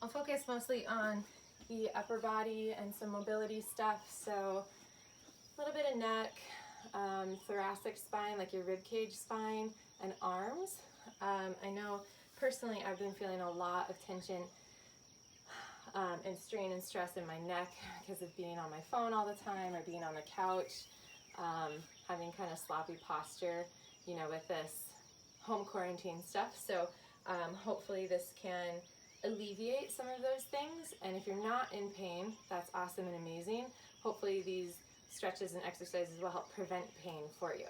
I'll focus mostly on the upper body and some mobility stuff. So a little bit of neck, thoracic spine, like your rib cage spine, and arms. I know personally I've been feeling a lot of tension and strain and stress in my neck because of being on my phone all the time or being on the couch, having kind of sloppy posture, you know, with this home quarantine stuff. So hopefully this can alleviate some of those things. And if you're not in pain, that's awesome and amazing. Hopefully these stretches and exercises will help prevent pain for you.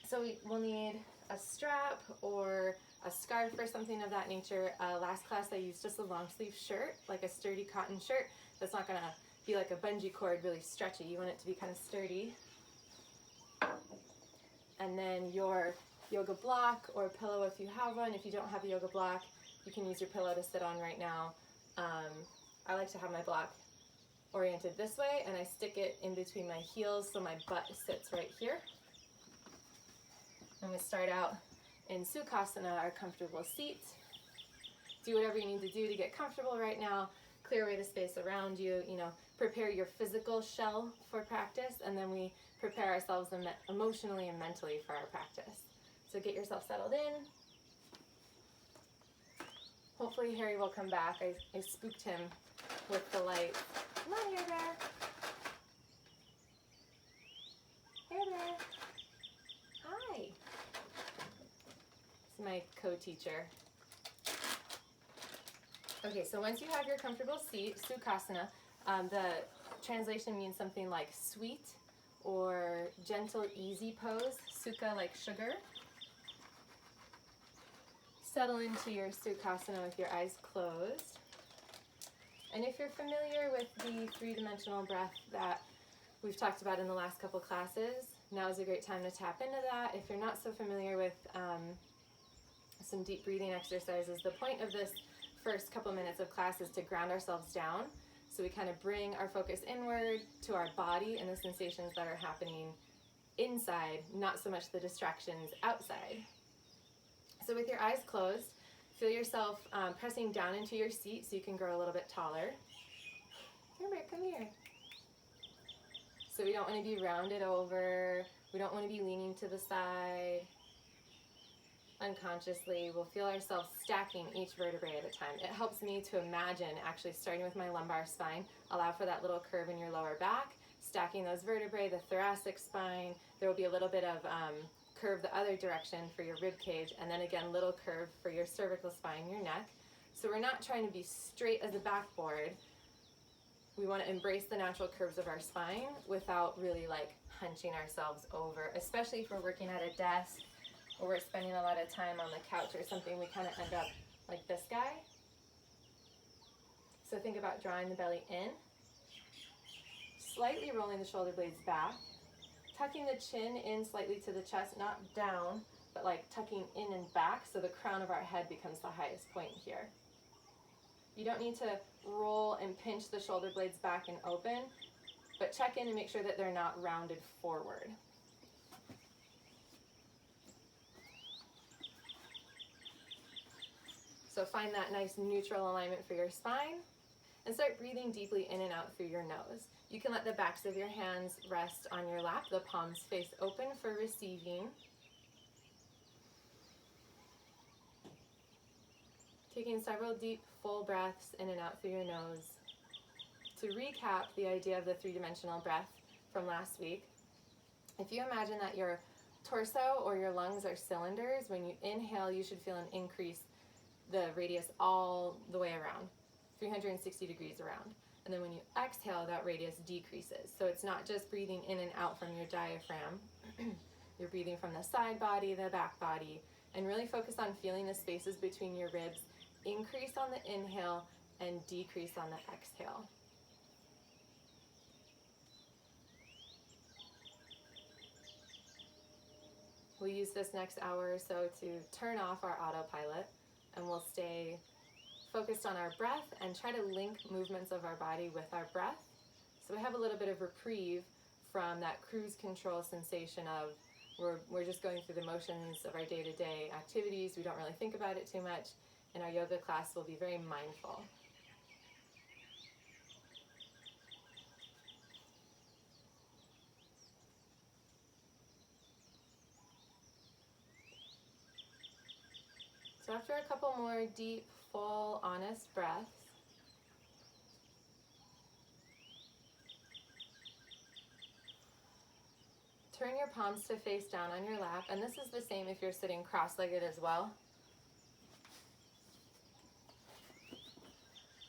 So we'll need a strap or a scarf or something of that nature. Last class I used just a long sleeve shirt, like a sturdy cotton shirt. That's not gonna be like a bungee cord, really stretchy. You want it to be kind of sturdy. And then your yoga block or pillow if you have one. If you don't have a yoga block, you can use your pillow to sit on right now. I like to have my block oriented this way, and I stick it in between my heels so my butt sits right here. And we start out in Sukhasana, our comfortable seat. Do whatever you need to do to get comfortable right now. Clear away the space around you, you know, prepare your physical shell for practice, and then we prepare ourselves emotionally and mentally for our practice. So get yourself settled in. Hopefully Harry will come back. I spooked him with the light. Come on, Hair Bear. Hair Bear. Hi. It's my co-teacher. Okay, so once you have your comfortable seat, Sukhasana, the translation means something like sweet or gentle, easy pose. Sukha like sugar. Settle into your Sukhasana with your eyes closed. And if you're familiar with the three-dimensional breath that we've talked about in the last couple classes, now is a great time to tap into that. If you're not so familiar with some deep breathing exercises, the point of this first couple minutes of class is to ground ourselves down. So we kind of bring our focus inward to our body and the sensations that are happening inside, not so much the distractions outside. So with your eyes closed, feel yourself pressing down into your seat so you can grow a little bit taller. Here, Britt, come here. So we don't want to be rounded over. We don't want to be leaning to the side. Unconsciously, we'll feel ourselves stacking each vertebrae at a time. It helps me to imagine actually starting with my lumbar spine. Allow for that little curve in your lower back, stacking those vertebrae, the thoracic spine. There will be a little bit of curve the other direction for your rib cage, and then again little curve for your cervical spine, your neck. So we're not trying to be straight as a backboard. We want to embrace the natural curves of our spine without really like hunching ourselves over, especially if we're working at a desk or we're spending a lot of time on the couch or something. We kind of end up like this guy. So think about drawing the belly in, slightly rolling the shoulder blades back, tucking the chin in slightly to the chest, not down, but like tucking in and back so the crown of our head becomes the highest point here. You don't need to roll and pinch the shoulder blades back and open, but check in and make sure that they're not rounded forward. So find that nice neutral alignment for your spine and start breathing deeply in and out through your nose. You can let the backs of your hands rest on your lap, the palms face open for receiving. Taking several deep, full breaths in and out through your nose. To recap the idea of the three-dimensional breath from last week, if you imagine that your torso or your lungs are cylinders, when you inhale, you should feel an increase, the radius all the way around, 360 degrees around. And then when you exhale, that radius decreases. So it's not just breathing in and out from your diaphragm. You're breathing from the side body, the back body, and really focus on feeling the spaces between your ribs increase on the inhale and decrease on the exhale. We'll use this next hour or so to turn off our autopilot, and we'll stay focused on our breath and try to link movements of our body with our breath. So we have a little bit of reprieve from that cruise control sensation of we're just going through the motions of our day-to-day activities. We don't really think about it too much. in our yoga class, we'll be very mindful. So after a couple more deep, full, honest breaths, turn your palms to face down on your lap, and this is the same if you're sitting cross-legged as well.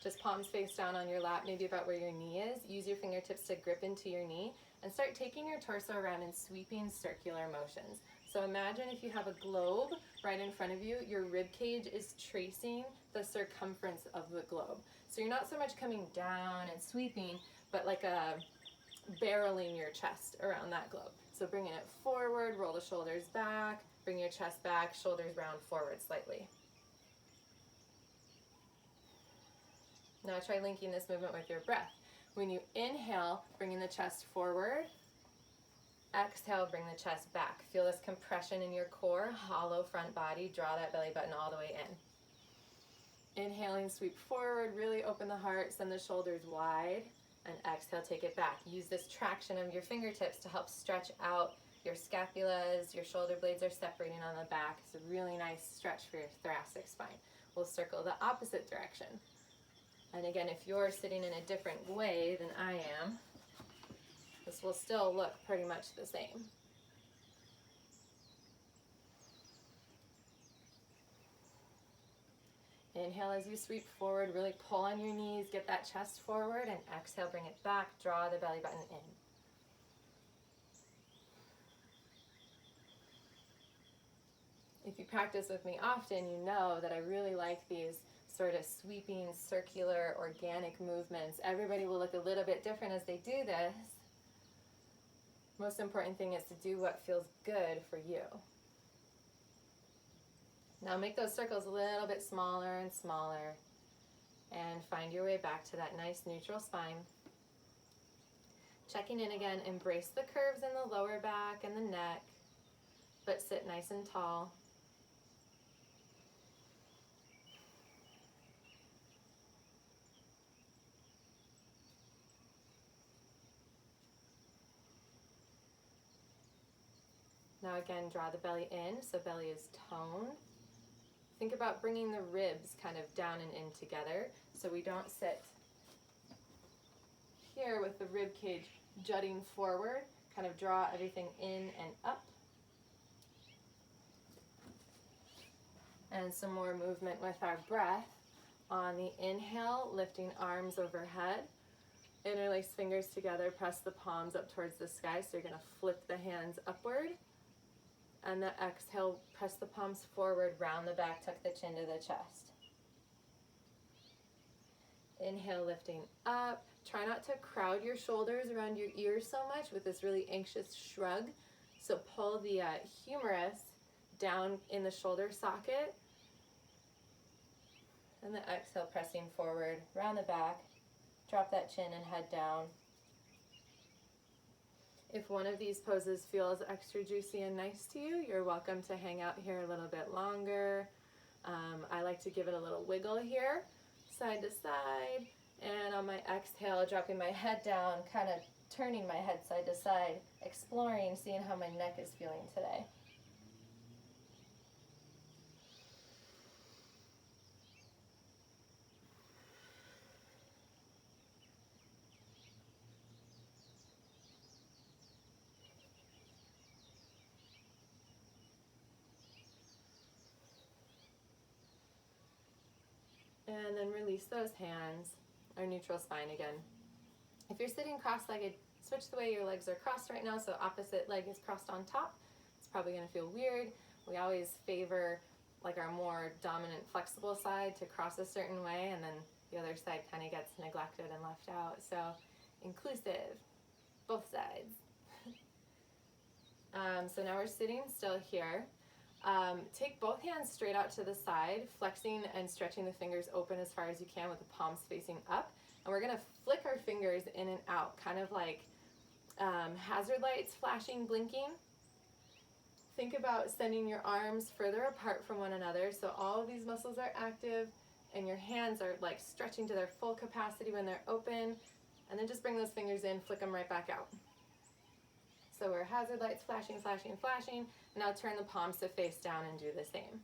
Just palms face down on your lap, maybe about where your knee is. Use your fingertips to grip into your knee and start taking your torso around in sweeping circular motions. So imagine if you have a globe right in front of you, your rib cage is tracing the circumference of the globe. So you're not so much coming down and sweeping, but like barreling your chest around that globe. So bringing it forward, roll the shoulders back, bring your chest back, shoulders round forward slightly. Now try linking this movement with your breath. When you inhale, bringing the chest forward. Exhale, bring the chest back. Feel this compression in your core, hollow front body. Draw that belly button all the way in. Inhaling, sweep forward, really open the heart, send the shoulders wide, and exhale, take it back. Use this traction of your fingertips to help stretch out your scapulas. Your shoulder blades are separating on the back. It's a really nice stretch for your thoracic spine. We'll circle the opposite direction. And again, if you're sitting in a different way than I am, this will still look pretty much the same. Inhale as you sweep forward, really pull on your knees, get that chest forward, and exhale, bring it back, draw the belly button in. If you practice with me often, you know that I really like these sort of sweeping, circular, organic movements. Everybody will look a little bit different as they do this. Most important thing is to do what feels good for you. Now make those circles a little bit smaller and smaller, and find your way back to that nice neutral spine. Checking in again, embrace the curves in the lower back and the neck, but sit nice and tall. Now again, draw the belly in, so belly is toned. Think about bringing the ribs kind of down and in together, so we don't sit here with the rib cage jutting forward. Kind of draw everything in and up. And some more movement with our breath. On the inhale, lifting arms overhead. Interlace fingers together, press the palms up towards the sky, so you're going to flip the hands upward. And the exhale, press the palms forward, round the back, tuck the chin to the chest. Inhale, lifting up. Try not to crowd your shoulders around your ears so much with this really anxious shrug. So pull the humerus down in the shoulder socket. And the exhale, pressing forward, round the back. Drop that chin and head down. If one of these poses feels extra juicy and nice to you, you're welcome to hang out here a little bit longer. I like to give it a little wiggle here, side to side. And on my exhale, dropping my head down, kind of turning my head side to side, exploring, seeing how my neck is feeling today. And then release those hands, our neutral spine again. If you're sitting cross-legged, switch the way your legs are crossed right now, so opposite leg is crossed on top. It's probably going to feel weird. We always favor like our more dominant flexible side to cross a certain way, and then the other side kind of gets neglected and left out. So inclusive, both sides. So now we're sitting still here. Take both hands straight out to the side, flexing and stretching the fingers open as far as you can with the palms facing up. And we're going to flick our fingers in and out, kind of like hazard lights flashing, blinking. Think about sending your arms further apart from one another so all of these muscles are active and your hands are like stretching to their full capacity when they're open. And then just bring those fingers in, flick them right back out. So we're hazard lights flashing, flashing, flashing. Now turn the palms to face down and do the same.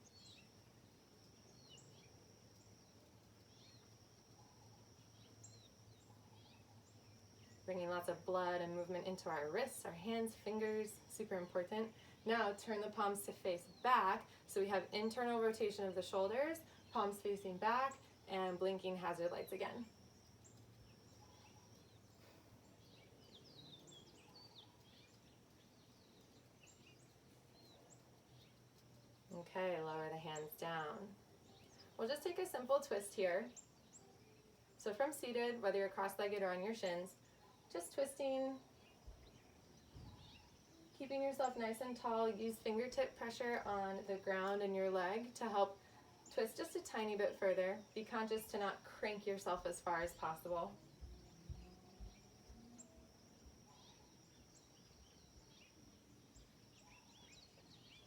Bringing lots of blood and movement into our wrists, our hands, fingers, super important. Now turn the palms to face back, so we have internal rotation of the shoulders, palms facing back, and blinking hazard lights again. Okay, lower the hands down. We'll just take a simple twist here. So from seated, whether you're cross-legged or on your shins, just twisting, keeping yourself nice and tall. Use fingertip pressure on the ground and your leg to help twist just a tiny bit further. Be conscious to not crank yourself as far as possible.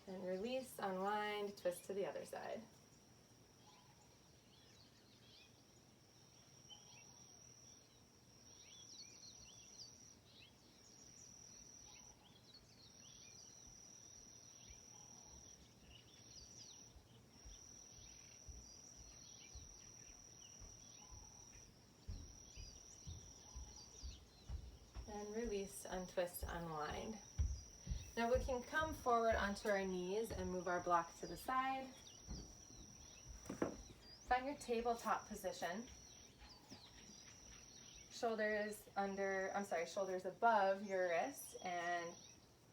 And release, unwind, twist to the other side. And release, untwist, unwind. Now we can come forward onto our knees and move our block to the side. Find your tabletop position. Shoulders above your wrists and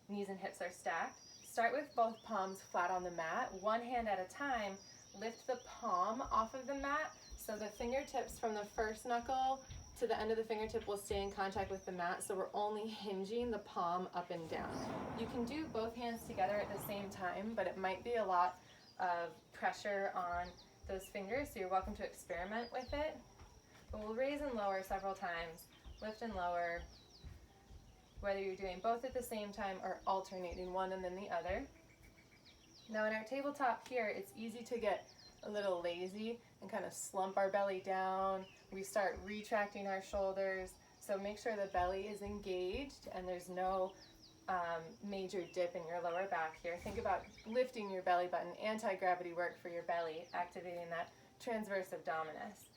knees and hips are stacked. Start with both palms flat on the mat. One hand at a time, lift the palm off of the mat so the fingertips from the first knuckle to the end of the fingertip will stay in contact with the mat, so we're only hinging the palm up and down. You can do both hands together at the same time, but it might be a lot of pressure on those fingers, so you're welcome to experiment with it. But we'll raise and lower several times, lift and lower, whether you're doing both at the same time or alternating one and then the other. Now in our tabletop here, it's easy to get a little lazy and kind of slump our belly down. We start retracting our shoulders, so make sure the belly is engaged and there's no major dip in your lower back here. Think about lifting your belly button, anti-gravity work for your belly, activating that transverse abdominis.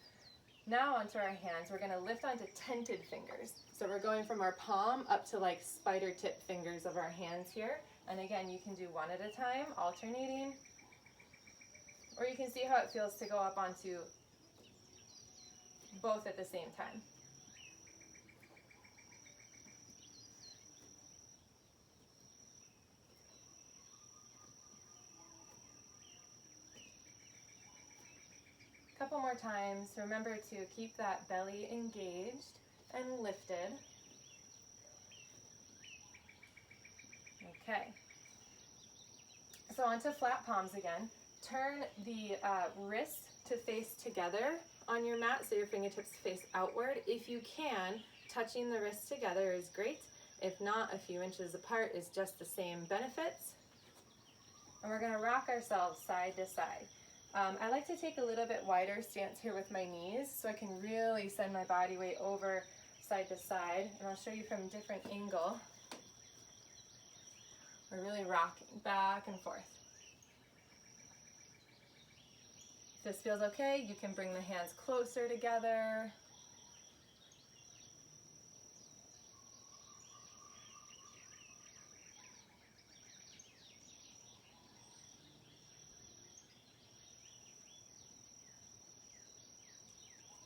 Now onto our hands, we're gonna lift onto tented fingers. So we're going from our palm up to like spider tip fingers of our hands here. And again, you can do one at a time, alternating, or you can see how it feels to go up onto both at the same time. Couple more times. Remember to keep that belly engaged and lifted. Okay. So onto flat palms again. Turn the wrists to face together on your mat so your fingertips face outward. If you can, touching the wrists together is great. If not, a few inches apart is just the same benefits. And we're going to rock ourselves side to side. I like to take a little bit wider stance here with my knees so I can really send my body weight over side to side. And I'll show you from a different angle. We're really rocking back and forth. If this feels okay, you can bring the hands closer together.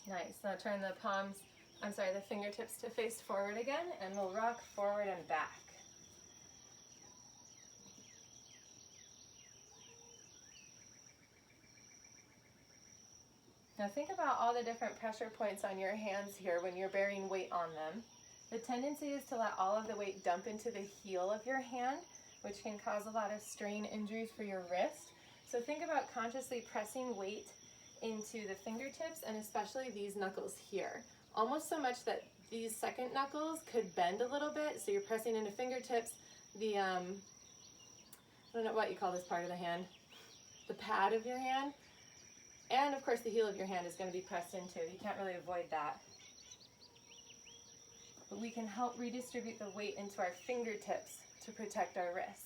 Nice. Now turn the fingertips to face forward again, and we'll rock forward and back. Now think about all the different pressure points on your hands here when you're bearing weight on them. The tendency is to let all of the weight dump into the heel of your hand, which can cause a lot of strain injuries for your wrist. So think about consciously pressing weight into the fingertips and especially these knuckles here. Almost so much that these second knuckles could bend a little bit, so you're pressing into fingertips. I don't know what you call this part of the hand, the pad of your hand, and of course the heel of your hand is going to be pressed in too. You can't really avoid that. But we can help redistribute the weight into our fingertips to protect our wrists.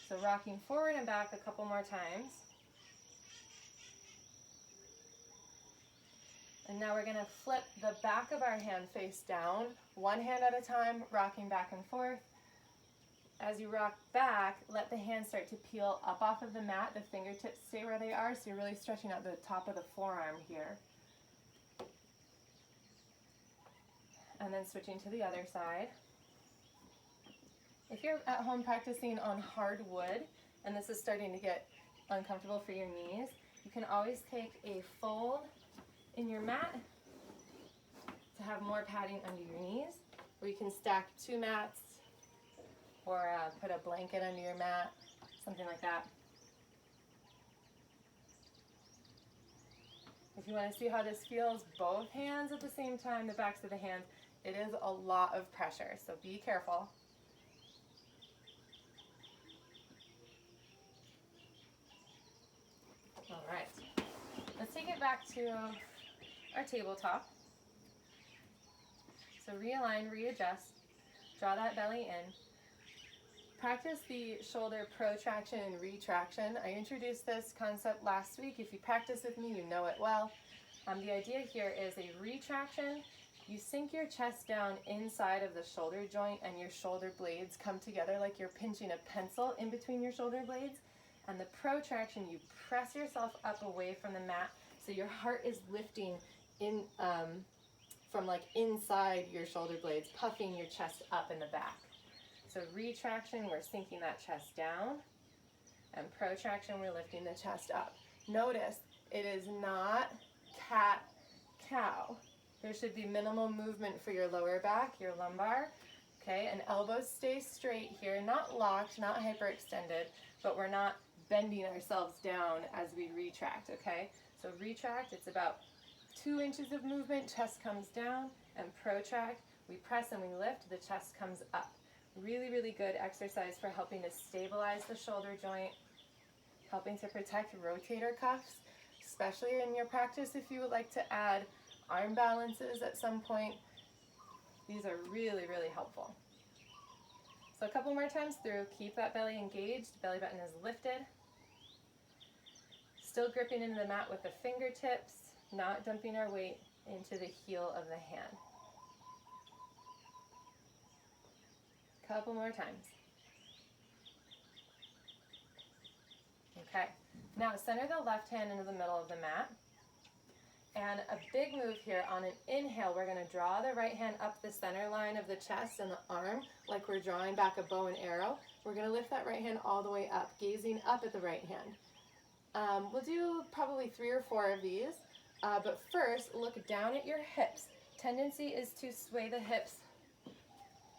So rocking forward and back a couple more times. And now we're going to flip the back of our hand face down, one hand at a time, rocking back and forth. As you rock back, let the hand start to peel up off of the mat. The fingertips stay where they are, so you're really stretching out the top of the forearm here. And then switching to the other side. If you're at home practicing on hard wood, and this is starting to get uncomfortable for your knees, you can always take a fold in your mat to have more padding under your knees, or you can stack two mats, or put a blanket under your mat, something like that. If you want to see how this feels, both hands at the same time, the backs of the hands, it is a lot of pressure, so be careful. All right, let's take it back to our tabletop. So realign, readjust, draw that belly in. Practice the shoulder protraction and retraction. I introduced this concept last week. If you practice with me, you know it well. The idea here is a retraction. You sink your chest down inside of the shoulder joint and your shoulder blades come together like you're pinching a pencil in between your shoulder blades. And the protraction, you press yourself up away from the mat so your heart is lifting in from like inside your shoulder blades, puffing your chest up in the back. So retraction, we're sinking that chest down, and protraction, we're lifting the chest up. Notice, it is not cat-cow. There should be minimal movement for your lower back, your lumbar, okay? And elbows stay straight here, not locked, not hyperextended, but we're not bending ourselves down as we retract, okay? So retract, it's about 2 inches of movement, chest comes down, and protract, we press and we lift, the chest comes up. Really, really good exercise for helping to stabilize the shoulder joint, helping to protect rotator cuffs, especially in your practice if you would like to add arm balances at some point. These are really, really helpful. So a couple more times through, keep that belly engaged, belly button is lifted. Still gripping into the mat with the fingertips, not dumping our weight into the heel of the hand. Couple more times. Okay, now center the left hand into the middle of the mat. And a big move here on an inhale, we're going to draw the right hand up the center line of the chest and the arm like we're drawing back a bow and arrow. We're going to lift that right hand all the way up, gazing up at the right hand. We'll do probably 3 or 4 of these, but first look down at your hips. Tendency is to sway the hips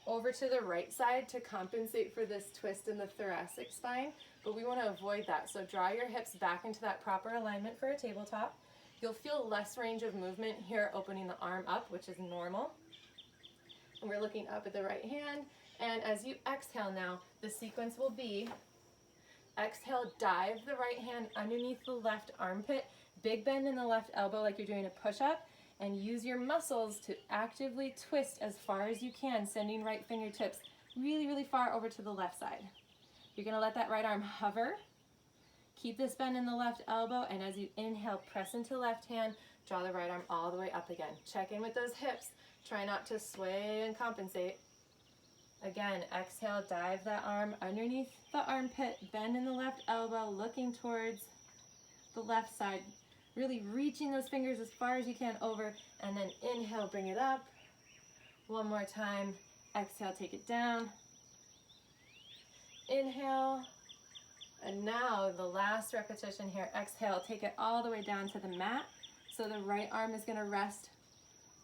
over to the right side to compensate for this twist in the thoracic spine, but we want to avoid that. So draw your hips back into that proper alignment for a tabletop. You'll feel less range of movement here opening the arm up, which is normal. And we're looking up at the right hand, and as you exhale now, the sequence will be exhale, dive the right hand underneath the left armpit, big bend in the left elbow like you're doing a push-up, and use your muscles to actively twist as far as you can, sending right fingertips really, really far over to the left side. You're gonna let that right arm hover. Keep this bend in the left elbow, and as you inhale, press into left hand, draw the right arm all the way up again. Check in with those hips. Try not to sway and compensate. Again, exhale, dive that arm underneath the armpit, bend in the left elbow, looking towards the left side. Really reaching those fingers as far as you can over, and then inhale, bring it up. One more time, exhale, take it down. Inhale, and now the last repetition here, exhale, take it all the way down to the mat. So the right arm is gonna rest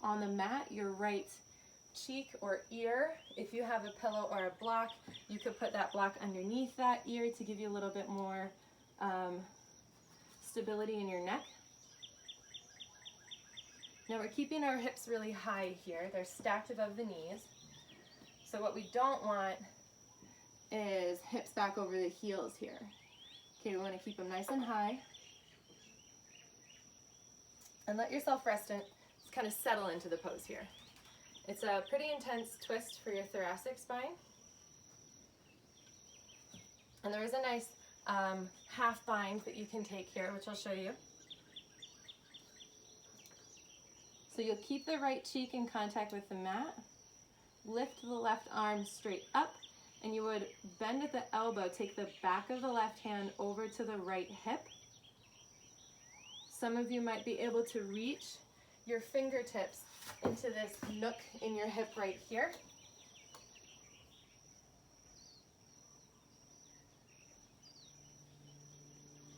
on the mat, your right cheek or ear. If you have a pillow or a block, you could put that block underneath that ear to give you a little bit more stability in your neck. Now we're keeping our hips really high here. They're stacked above the knees. So what we don't want is hips back over the heels here. Okay, we want to keep them nice and high. And let yourself rest and kind of settle into the pose here. It's a pretty intense twist for your thoracic spine. And there is a nice half bind that you can take here, which I'll show you. So you'll keep the right cheek in contact with the mat, lift the left arm straight up, and you would bend at the elbow, take the back of the left hand over to the right hip. Some of you might be able to reach your fingertips into this nook in your hip right here.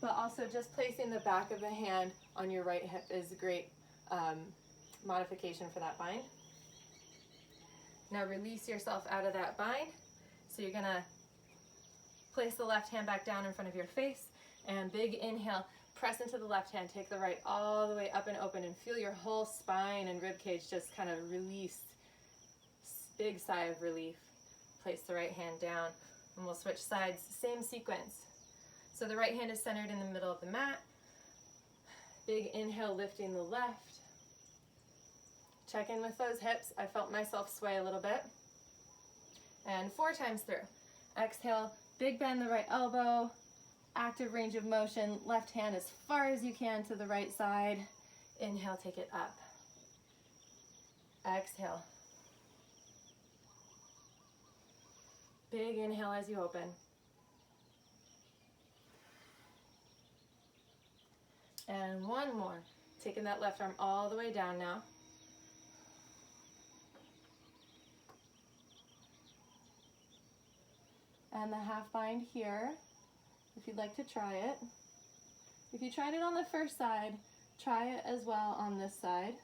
But also just placing the back of the hand on your right hip is a great modification for that bind. Now release yourself out of that bind. So you're gonna place the left hand back down in front of your face, and big inhale, press into the left hand, take the right all the way up and open, and feel your whole spine and rib cage just kind of release. Big sigh of relief. Place the right hand down, and we'll switch sides, same sequence. So the right hand is centered in the middle of the mat. Big inhale, lifting the left. Check in with those hips. I felt myself sway a little bit. And 4 times through. Exhale, big bend the right elbow, active range of motion, left hand as far as you can to the right side. Inhale, take it up. Exhale. Big inhale as you open. And one more. Taking that left arm all the way down now. And the half bind here, if you'd like to try it. If you tried it on the first side, try it as well on this side.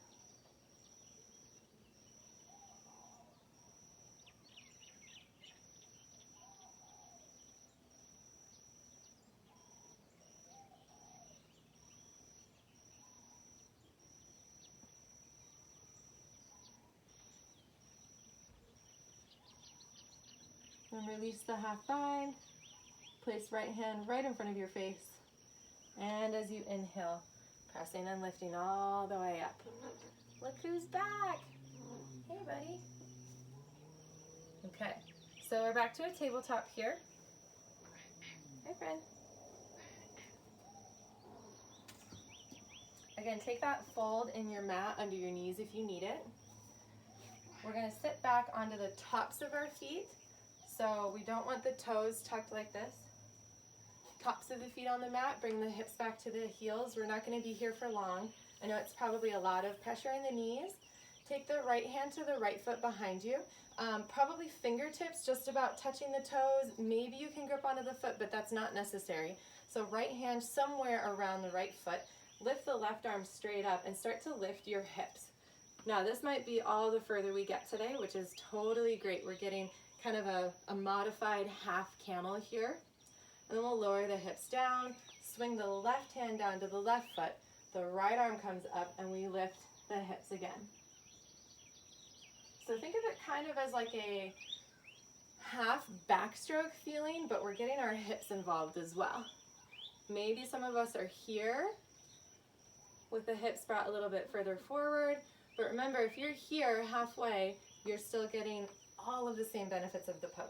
And release the half bind. Place right hand right in front of your face. And as you inhale, pressing and lifting all the way up. Look who's back. Hey, buddy. Okay, so we're back to a tabletop here. Hi, friend. Again, take that fold in your mat under your knees if you need it. We're going to sit back onto the tops of our feet. So we don't want the toes tucked like this. Tops of the feet on the mat, bring the hips back to the heels. We're not going to be here for long. I know it's probably a lot of pressure in the knees. Take the right hand to the right foot behind you. Probably fingertips just about touching the toes. Maybe you can grip onto the foot, but that's not necessary. So right hand somewhere around the right foot. Lift the left arm straight up and start to lift your hips. Now this might be all the further we get today, which is totally great. We're getting kind of a modified half camel here. And then we'll lower the hips down, swing the left hand down to the left foot, the right arm comes up, and we lift the hips again. So think of it kind of as like a half backstroke feeling, but we're getting our hips involved as well. Maybe some of us are here with the hips brought a little bit further forward, but remember, if you're here halfway, you're still getting all of the same benefits of the pose.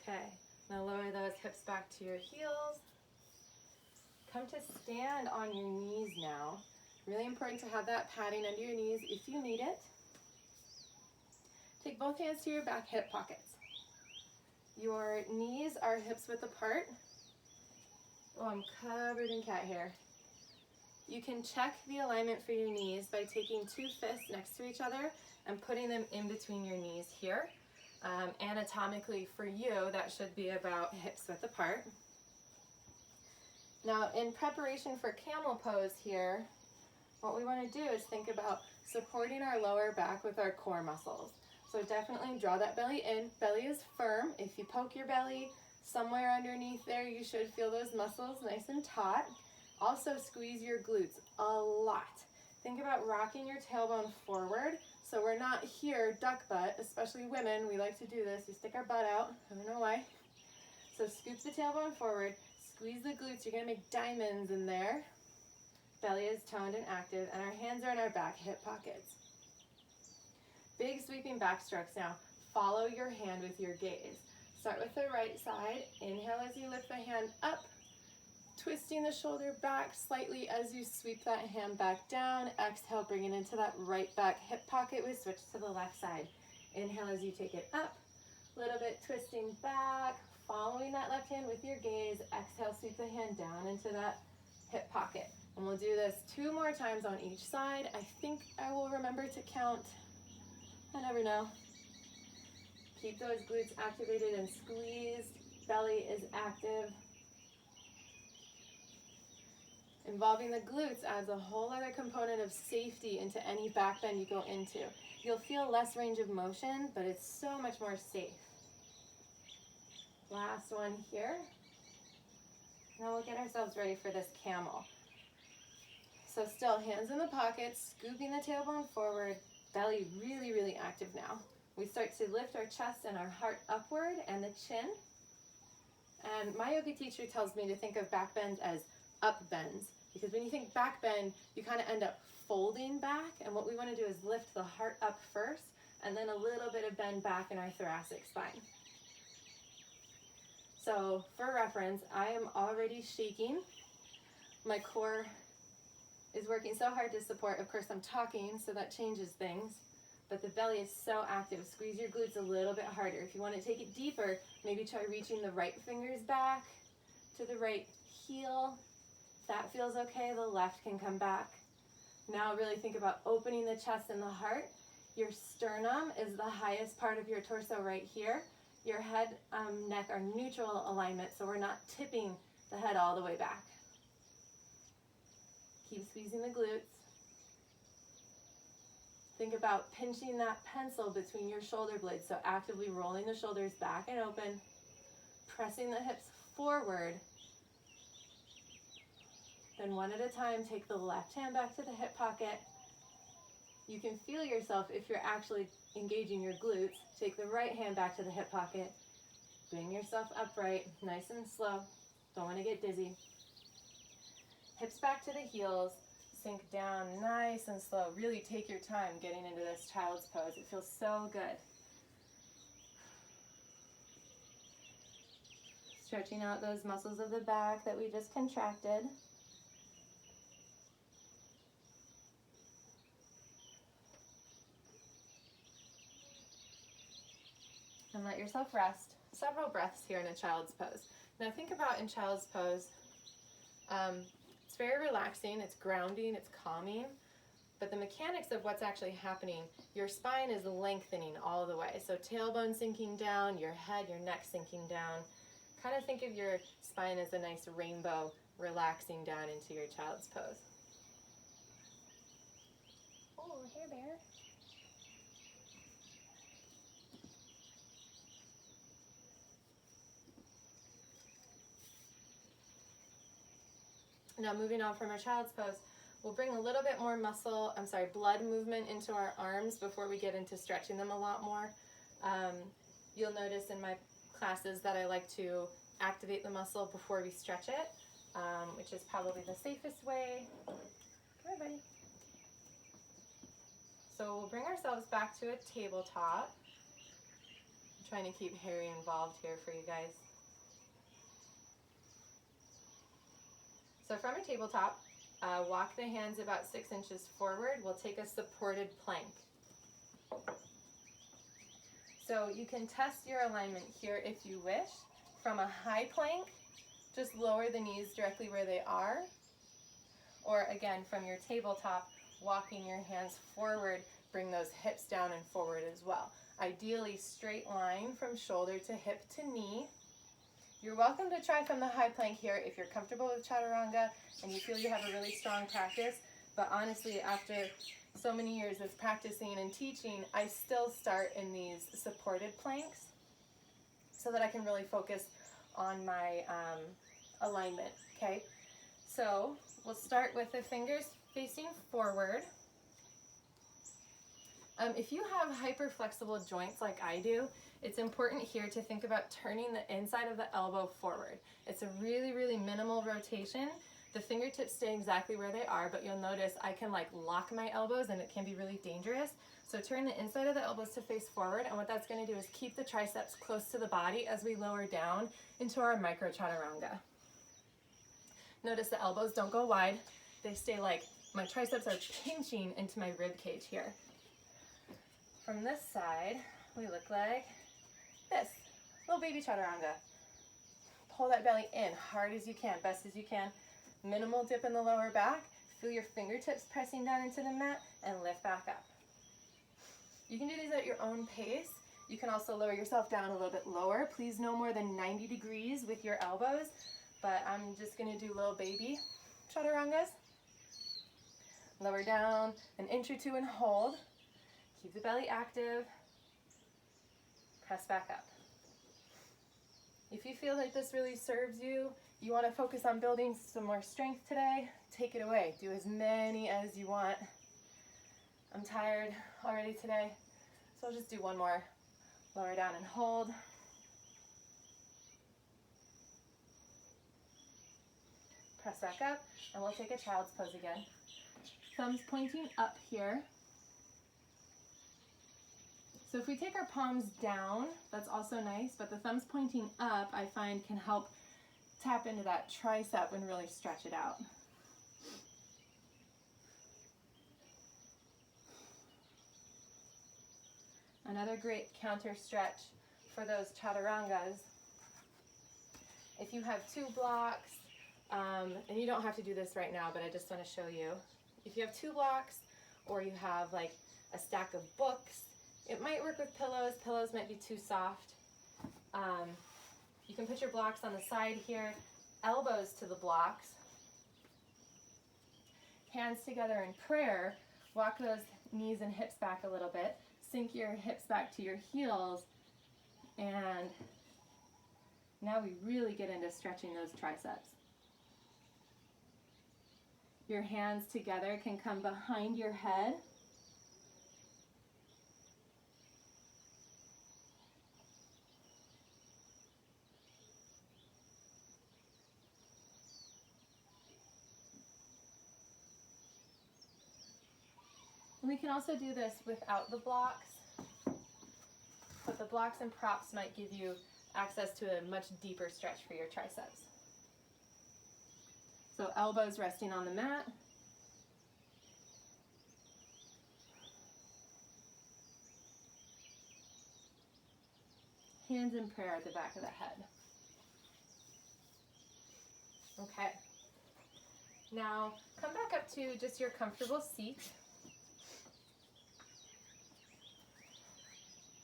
Okay, now lower those hips back to your heels. Come to stand on your knees now. Really important to have that padding under your knees if you need it. Take both hands to your back hip pockets. Your knees are hips width apart. Oh, I'm covered in cat hair. You can check the alignment for your knees by taking 2 fists next to each other and putting them in between your knees here. Anatomically for you, that should be about hips width apart. Now, in preparation for camel pose here, what we want to do is think about supporting our lower back with our core muscles. So definitely draw that belly in. Belly is firm. If you poke your belly, somewhere underneath there, you should feel those muscles nice and taut. Also squeeze your glutes a lot. Think about rocking your tailbone forward. So we're not here duck butt, especially women. We like to do this. We stick our butt out. I don't know why. So scoop the tailbone forward. Squeeze the glutes. You're going to make diamonds in there. Belly is toned and active, and our hands are in our back hip pockets. Big sweeping back strokes now. Follow your hand with your gaze. Start with the right side. Inhale as you lift the hand up, twisting the shoulder back slightly as you sweep that hand back down. Exhale, bring it into that right back hip pocket. We switch to the left side. Inhale as you take it up, a little bit twisting back, following that left hand with your gaze. Exhale, sweep the hand down into that hip pocket. And we'll do this 2 more times on each side. I think I will remember to count. I never know. Keep those glutes activated and squeezed. Belly is active. Involving the glutes adds a whole other component of safety into any back bend you go into. You'll feel less range of motion, but it's so much more safe. Last one here. Now we'll get ourselves ready for this camel. So still hands in the pockets, scooping the tailbone forward, belly really, really active now. We start to lift our chest and our heart upward and the chin. And my yoga teacher tells me to think of back bends as up bends, because when you think back bend, you kind of end up folding back, and what we want to do is lift the heart up first, and then a little bit of bend back in our thoracic spine. So for reference, I am already shaking. My core is working so hard to support. Of course, I'm talking, so that changes things, but the belly is so active. Squeeze your glutes a little bit harder. If you want to take it deeper, maybe try reaching the right fingers back to the right heel. If that feels okay, the left can come back. Now really think about opening the chest and the heart. Your sternum is the highest part of your torso right here. Your head, neck are neutral alignment, so we're not tipping the head all the way back. Keep squeezing the glutes. Think about pinching that pencil between your shoulder blades, so actively rolling the shoulders back and open, pressing the hips forward. Then one at a time, take the left hand back to the hip pocket. You can feel yourself if you're actually engaging your glutes. Take the right hand back to the hip pocket. Bring yourself upright, nice and slow. Don't want to get dizzy. Hips back to the heels. Sink down nice and slow. Really take your time getting into this child's pose. It feels so good. Stretching out those muscles of the back that we just contracted. And let yourself rest. Several breaths here in a child's pose. Now think about in child's pose, it's very relaxing, it's grounding, it's calming, but the mechanics of what's actually happening, your spine is lengthening all the way. So tailbone sinking down, your head, your neck sinking down. Kind of think of your spine as a nice rainbow relaxing down into your child's pose. Oh, here, bear. Now moving on from our child's pose, we'll bring a little bit more blood movement into our arms before we get into stretching them a lot more. You'll notice in my classes that I like to activate the muscle before we stretch it, which is probably the safest way. Come here, buddy. So we'll bring ourselves back to a tabletop. I'm trying to keep Harry involved here for you guys. So from a tabletop, walk the hands about 6 inches forward. We'll take a supported plank. So you can test your alignment here if you wish. From a high plank, just lower the knees directly where they are. Or again, from your tabletop, walking your hands forward, bring those hips down and forward as well. Ideally, straight line from shoulder to hip to knee. You're welcome to try from the high plank here if you're comfortable with chaturanga and you feel you have a really strong practice. But honestly, after so many years of practicing and teaching, I still start in these supported planks so that I can really focus on my alignment, okay? So we'll start with the fingers facing forward. If you have hyperflexible joints like I do, it's important here to think about turning the inside of the elbow forward. It's a really, really minimal rotation. The fingertips stay exactly where they are, but you'll notice I can like lock my elbows and it can be really dangerous. So turn the inside of the elbows to face forward, and what that's going to do is keep the triceps close to the body as we lower down into our micro chaturanga. Notice the elbows don't go wide. They stay like my triceps are pinching into my rib cage here. From this side, we look like this, little baby chaturanga. Pull that belly in hard as you can, best as you can. Minimal dip in the lower back. Feel your fingertips pressing down into the mat and lift back up. You can do these at your own pace. You can also lower yourself down a little bit lower. Please no more than 90 degrees with your elbows, but I'm just gonna do little baby chaturangas. Lower down an inch or two and hold. Keep the belly active. Press back up. If you feel like this really serves you, you want to focus on building some more strength today, take it away. Do as many as you want. I'm tired already today, so I'll just do one more. Lower down and hold. Press back up, and we'll take a child's pose again. Thumbs pointing up here. So if we take our palms down, that's also nice, but the thumbs pointing up, I find, can help tap into that tricep and really stretch it out. Another great counter stretch for those chaturangas. If you have two blocks, and you don't have to do this right now, but I just want to show you. If you have two blocks, or you have like a stack of books, it might work with pillows. Pillows might be too soft. You can put your blocks on the side here, elbows to the blocks, hands together in prayer. Walk those knees and hips back a little bit. Sink your hips back to your heels, and now we really get into stretching those triceps. Your hands together can come behind your head. We can also do this without the blocks, but the blocks and props might give you access to a much deeper stretch for your triceps. So elbows resting on the mat. Hands in prayer at the back of the head. Okay. Now come back up to just your comfortable seat.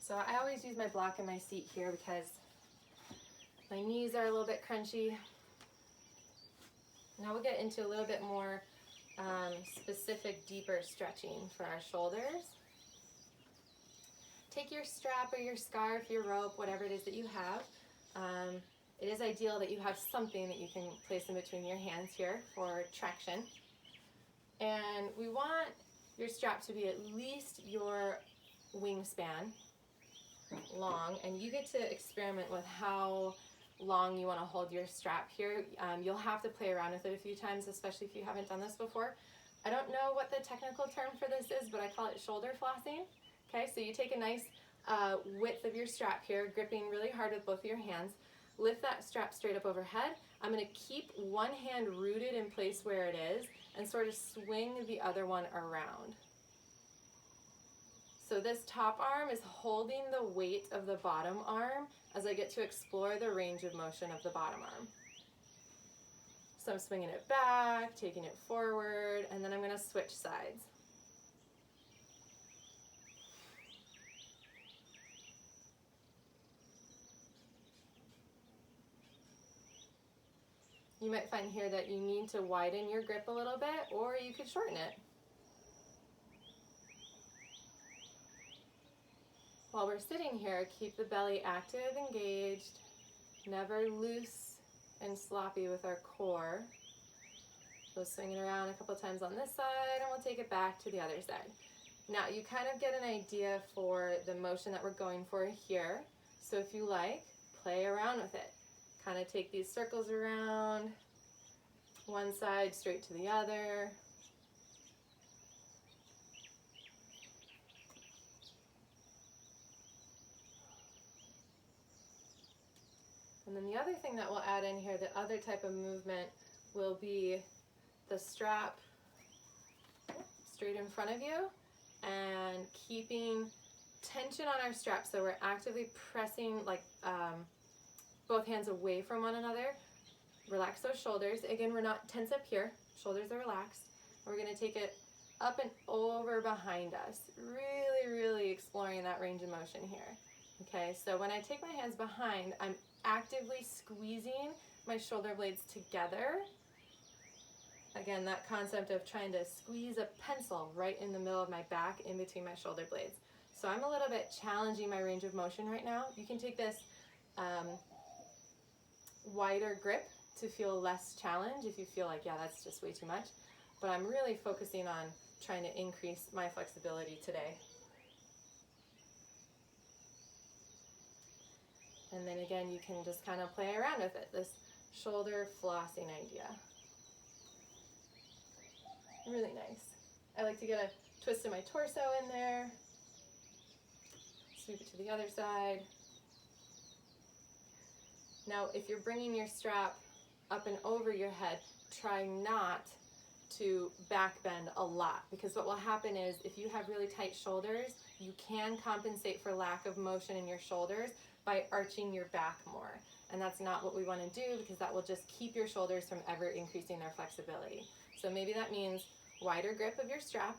So I always use my block in my seat here because my knees are a little bit crunchy. Now we'll get into a little bit more specific, deeper stretching for our shoulders. Take your strap or your scarf, your rope, whatever it is that you have. It is ideal that you have something that you can place in between your hands here for traction. And we want your strap to be at least your wingspan long, and you get to experiment with how long you want to hold your strap here. You'll have to play around with it a few times, especially if you haven't done this before. I don't know what the technical term for this is, but I call it shoulder flossing. Okay, so you take a nice width of your strap here, gripping really hard with both of your hands. Lift that strap straight up overhead. I'm going to keep one hand rooted in place where it is and sort of swing the other one around. So this top arm is holding the weight of the bottom arm as I get to explore the range of motion of the bottom arm. So I'm swinging it back, taking it forward, and then I'm going to switch sides. You you might find here that you need to widen your grip a little bit, or you could shorten it. While we're sitting here, keep the belly active, engaged, never loose and sloppy with our core. So swing it around a couple times on this side, and we'll take it back to the other side. Now you kind of get an idea for the motion that we're going for here. So if you like, play around with it. Kind of take these circles around, one side straight to the other. And then the other thing that we'll add in here, the other type of movement, will be the strap straight in front of you and keeping tension on our strap. So we're actively pressing like both hands away from one another. Relax those shoulders. Again, we're not tense up here. Shoulders are relaxed. We're going to take it up and over behind us. Really, really exploring that range of motion here. Okay, so when I take my hands behind, I'm actively squeezing my shoulder blades together. Again, that concept of trying to squeeze a pencil right in the middle of my back in between my shoulder blades. So I'm a little bit challenging my range of motion right now. You can take this wider grip to feel less challenge if you feel like, yeah, that's just way too much. But I'm really focusing on trying to increase my flexibility today. And then again, you can just kind of play around with it, this shoulder flossing idea. Really nice. I like to get a twist of my torso in there. Sweep it to the other side. Now, if you're bringing your strap up and over your head, try not to back bend a lot, because what will happen is if you have really tight shoulders, you can compensate for lack of motion in your shoulders by arching your back more. And that's not what we want to do, because that will just keep your shoulders from ever increasing their flexibility. So maybe that means wider grip of your strap,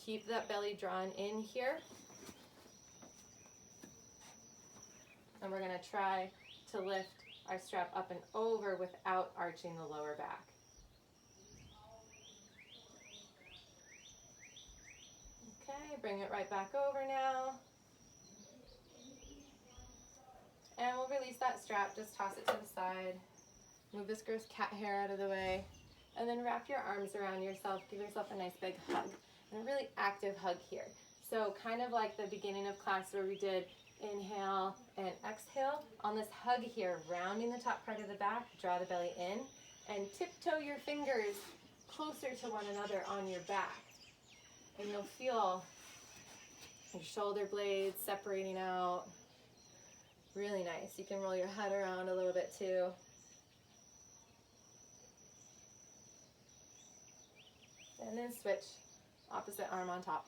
keep that belly drawn in here, and we're going to try to lift our strap up and over without arching the lower back. Okay, bring it right back over now. And we'll release that strap, just toss it to the side. Move this gross cat hair out of the way. And then wrap your arms around yourself. Give yourself a nice big hug. And a really active hug here. So kind of like the beginning of class where we did inhale and exhale. On this hug here, rounding the top part of the back, draw the belly in, and tiptoe your fingers closer to one another on your back. And you'll feel your shoulder blades separating out. Really nice. You can roll your head around a little bit too. And then switch, opposite arm on top.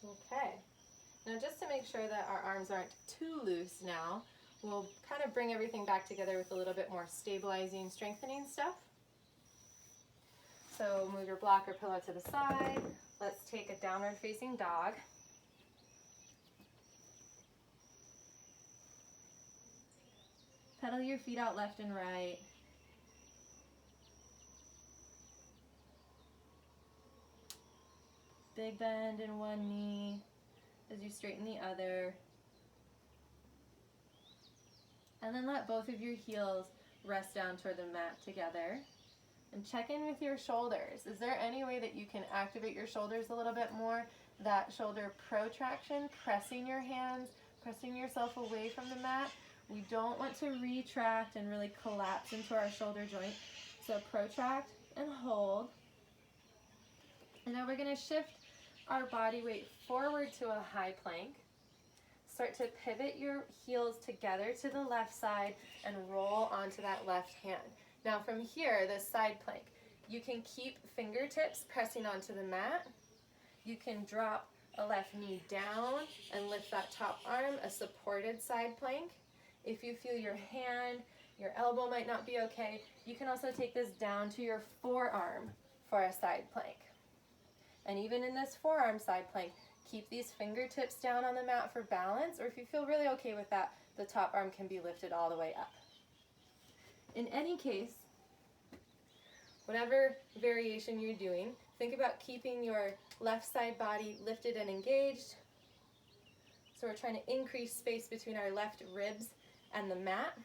Okay, now just to make sure that our arms aren't too loose now, we'll kind of bring everything back together with a little bit more stabilizing, strengthening stuff. So move your block or pillow to the side. Let's take a downward facing dog. Pedal your feet out left and right. Big bend in one knee as you straighten the other. And then let both of your heels rest down toward the mat together. And check in with your shoulders. Is there any way that you can activate your shoulders a little bit more? That shoulder protraction, pressing your hands, pressing yourself away from the mat. We don't want to retract and really collapse into our shoulder joint. So protract and hold. And now we're going to shift our body weight forward to a high plank. Start to pivot your heels together to the left side and roll onto that left hand. Now from here, this side plank, you can keep fingertips pressing onto the mat. You can drop a left knee down and lift that top arm, a supported side plank. If you feel your hand Your elbow might not be okay. You can also take this down to your forearm for a side plank. And even in this forearm side plank, keep these fingertips down on the mat for balance, or if you feel really okay with that, the top arm can be lifted all the way up. In any case, whatever variation you're doing, think about keeping your left side body lifted and engaged. So we're trying to increase space between our left ribs and the mat.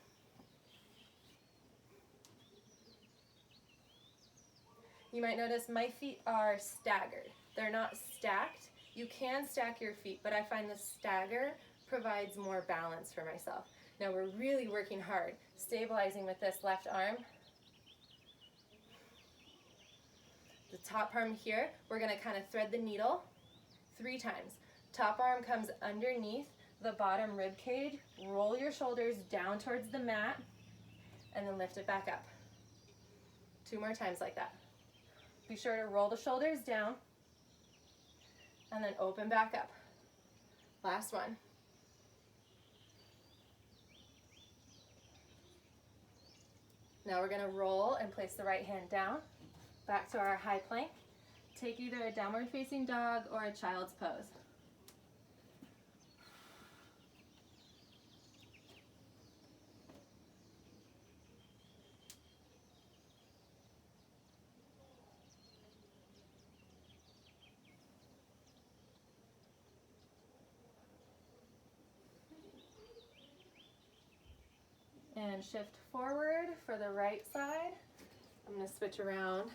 You might notice my feet are staggered. They're not stacked. You can stack your feet, but I find the stagger provides more balance for myself. Now we're really working hard, stabilizing with this left arm. The top arm here, we're gonna kind of thread the needle 3 times. Top arm comes underneath the bottom rib cage, roll your shoulders down towards the mat, and then lift it back up. 2 more times like that. Be sure to roll the shoulders down, and then open back up. Last one. Now we're gonna roll and place the right hand down, back to our high plank. Take either a downward facing dog or a child's pose. And shift forward for the right side. I'm going to switch around.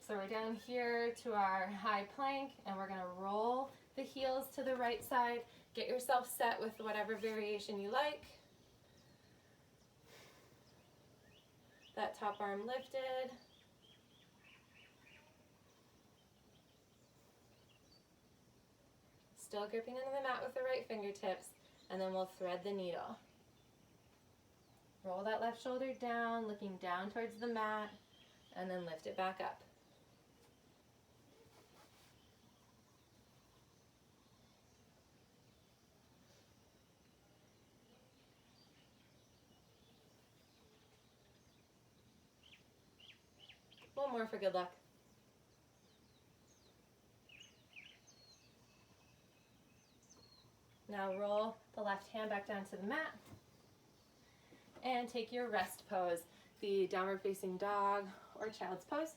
So we're down here to our high plank, and we're going to roll the heels to the right side. Get yourself set with whatever variation you like. That top arm lifted. Still gripping into the mat with the right fingertips. And then we'll thread the needle. Roll that left shoulder down, looking down towards the mat, and then lift it back up. One more for good luck. Now roll the left hand back down to the mat and take your rest pose, the downward facing dog or child's pose.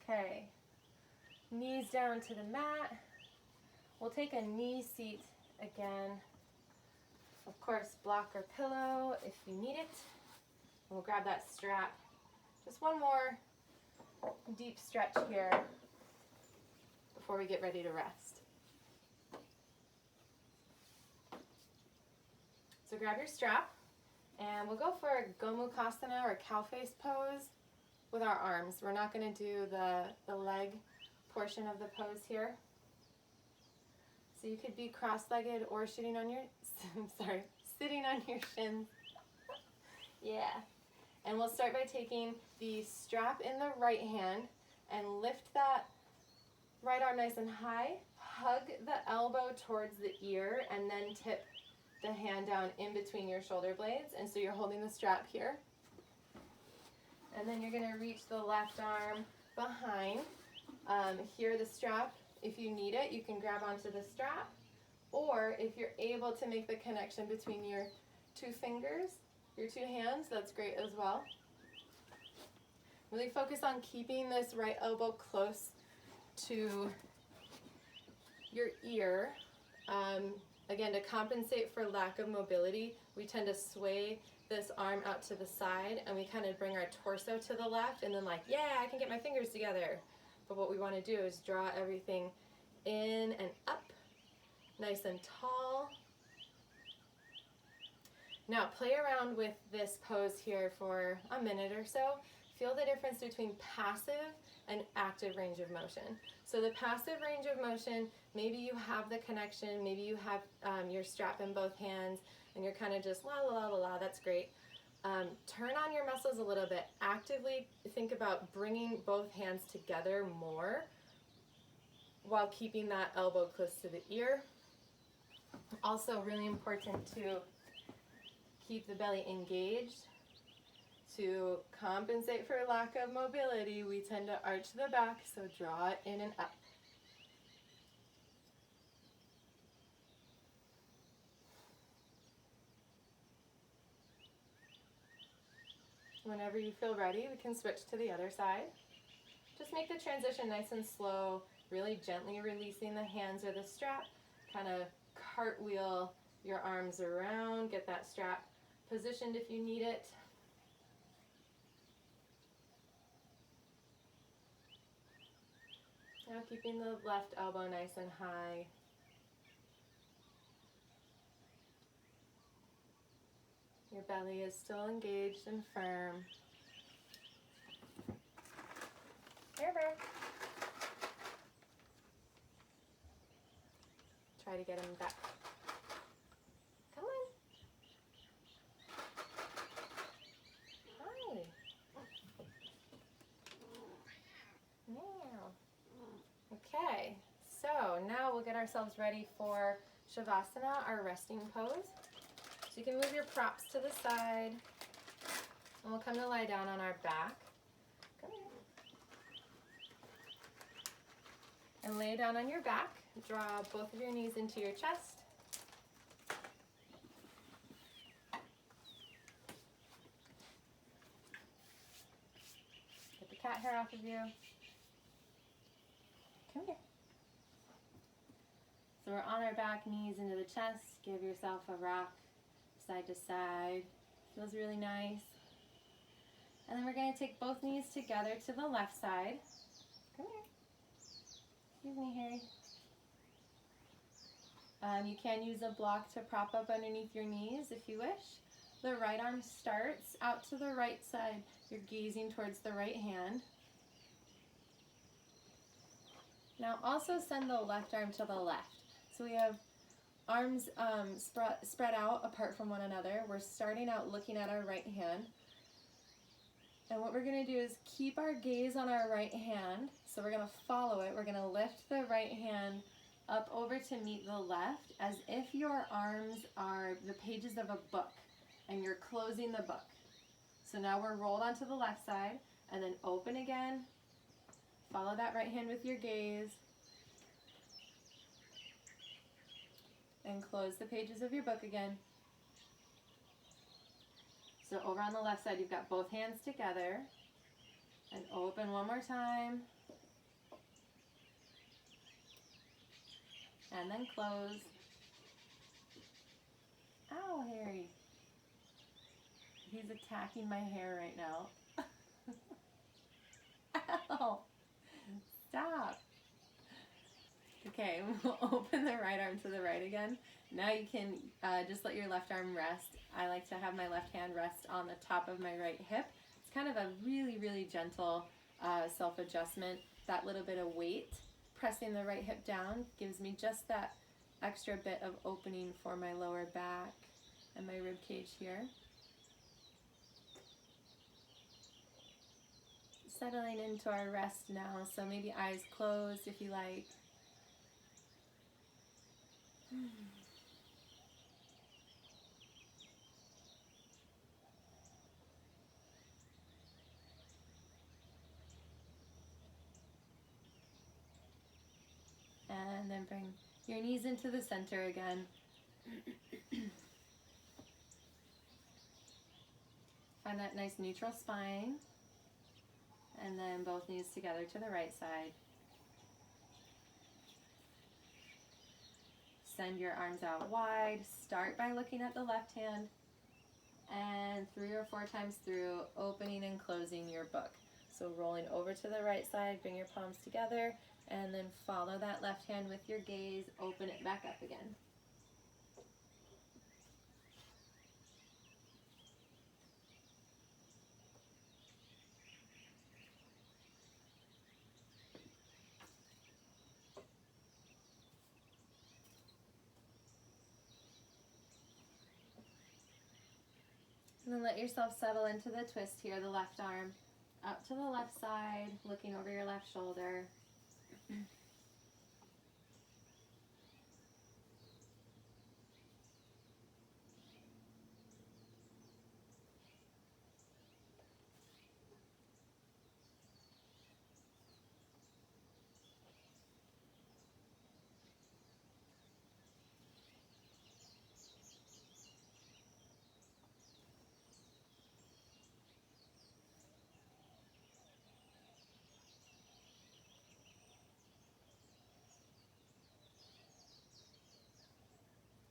Okay. Knees down to the mat. We'll take a knee seat again. Of course, block or pillow if you need it. We'll grab that strap. Just one more deep stretch here before we get ready to rest. So grab your strap, and we'll go for a Gomukhasana or cow face pose with our arms. We're not going to do the leg portion of the pose here. So you could be cross-legged or sitting on your shins. Yeah. And we'll start by taking the strap in the right hand and lift that right arm nice and high. Hug the elbow towards the ear and then tip the hand down in between your shoulder blades. And so you're holding the strap here. And then you're going to reach the left arm behind. Here the strap, if you need it, you can grab onto the strap. Or if you're able to make the connection between your 2 fingers, your 2 hands, that's great as well. Really focus on keeping this right elbow close to your ear. Again, to compensate for lack of mobility, we tend to sway this arm out to the side and we kind of bring our torso to the left and then like, yeah, I can get my fingers together. But what we want to do is draw everything in and up, nice and tall. Now play around with this pose here for a minute or so. feel the difference between passive and active range of motion. So the passive range of motion, maybe you have the connection, maybe you have your strap in both hands and you're kind of just la la la la la, that's great. Turn on your muscles a little bit. Actively think about bringing both hands together more while keeping that elbow close to the ear. Also really important to keep the belly engaged. To compensate for lack of mobility, we tend to arch the back, so draw it in and up. Whenever you feel ready, we can switch to the other side. Just make the transition nice and slow, really gently releasing the hands or the strap. Kind of cartwheel your arms around, get that strap positioned if you need it. Now keeping the left elbow nice and high. Your belly is still engaged and firm. Here, bear. Try to get him back. Come on. Hi. Meow. Okay, so now we'll get ourselves ready for Shavasana, our resting pose. So you can move your props to the side, and we'll come to lie down on our back. Come here. And lay down on your back. Draw both of your knees into your chest. Get the cat hair off of you. Come here. So we're on our back, knees into the chest. Give yourself a rock side to side. Feels really nice. And then we're going to take both knees together to the left side. Come here. Excuse me, Harry. You can use a block to prop up underneath your knees if you wish. The right arm starts out to the right side. You're gazing towards the right hand. Now also send the left arm to the left. So we have arms spread out apart from one another. We're starting out looking at our right hand. And what we're going to do is keep our gaze on our right hand. So we're going to follow it. We're going to lift the right hand up over to meet the left as if your arms are the pages of a book and you're closing the book. So now we're rolled onto the left side and then open again. Follow that right hand with your gaze. And close the pages of your book again. So over on the left side, you've got both hands together. And open one more time. And then close. Ow, Harry. He's attacking my hair right now. Ow. Stop. Okay, we'll open the right arm to the right again. Now you can just let your left arm rest. I like to have my left hand rest on the top of my right hip. It's kind of a really, really gentle self-adjustment. That little bit of weight, pressing the right hip down, gives me just that extra bit of opening for my lower back and my rib cage here. Settling into our rest now, so maybe eyes closed if you like. And then bring your knees into the center again. Find that nice neutral spine. And then both knees together to the right side. Send your arms out wide. Start by looking at the left hand. And 3 or 4 times through, opening and closing your book. So rolling over to the right side, bring your palms together, and then follow that left hand with your gaze. Open it back up again. And then let yourself settle into the twist here, the left arm out to the left side, looking over your left shoulder.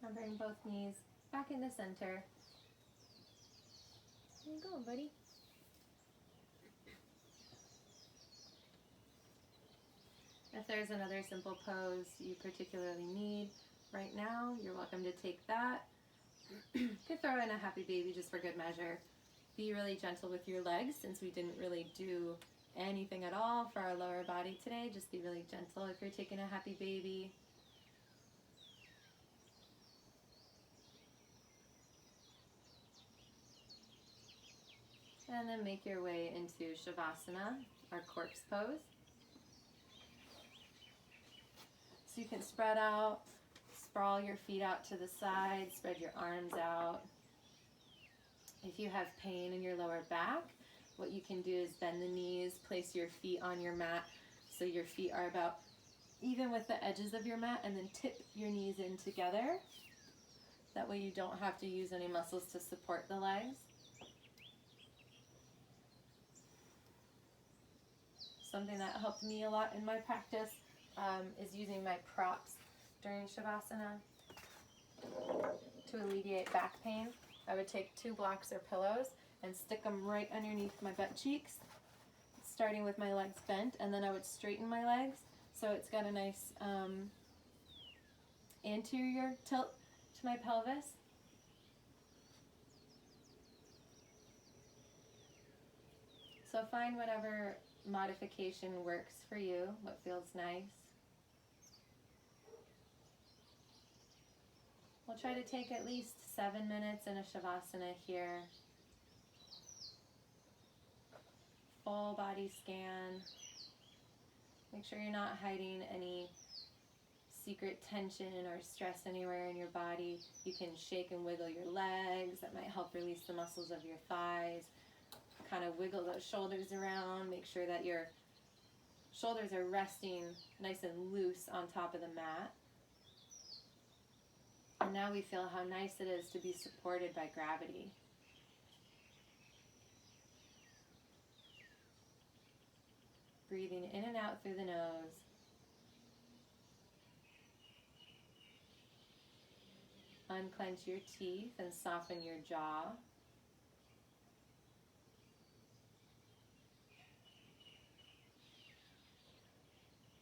Now bring both knees back into center. There you go, buddy. If there's another simple pose you particularly need right now, you're welcome to take that. You could throw in a happy baby just for good measure. Be really gentle with your legs since we didn't really do anything at all for our lower body today. Just be really gentle if you're taking a happy baby. And then make your way into Shavasana, our corpse pose. So you can spread out, sprawl your feet out to the side, spread your arms out. If you have pain in your lower back, what you can do is bend the knees, place your feet on your mat so your feet are about even with the edges of your mat, and then tip your knees in together. That way you don't have to use any muscles to support the legs. Something that helped me a lot in my practice is using my props during Shavasana to alleviate back pain. I would take 2 blocks or pillows and stick them right underneath my butt cheeks, starting with my legs bent, and then I would straighten my legs so it's got a nice anterior tilt to my pelvis. So find whatever modification works for you, what feels nice. We'll try to take at least 7 minutes in a Shavasana here. Full body scan. Make sure you're not hiding any secret tension or stress anywhere in your body. You can shake and wiggle your legs. That might help release the muscles of your thighs. Kind of wiggle those shoulders around. Make sure that your shoulders are resting nice and loose on top of the mat. And now we feel how nice it is to be supported by gravity. Breathing in and out through the nose. Unclench your teeth and soften your jaw.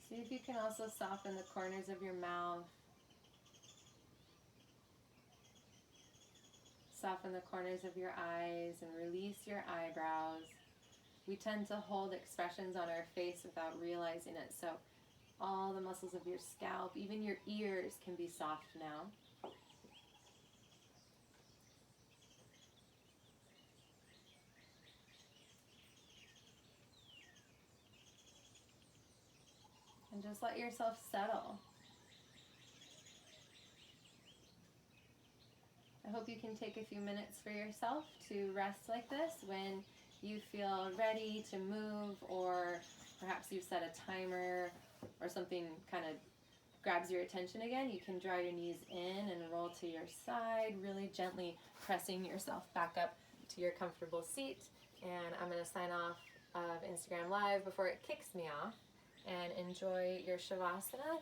See if you can also soften the corners of your mouth. Soften the corners of your eyes and release your eyebrows. We tend to hold expressions on our face without realizing it, so all the muscles of your scalp, even your ears, can be soft now. And just let yourself settle. I hope you can take a few minutes for yourself to rest like this when you feel ready to move, or perhaps you've set a timer or something kind of grabs your attention again. You can draw your knees in and roll to your side, really gently pressing yourself back up to your comfortable seat. And I'm going to sign off of Instagram Live before it kicks me off. And enjoy your Shavasana.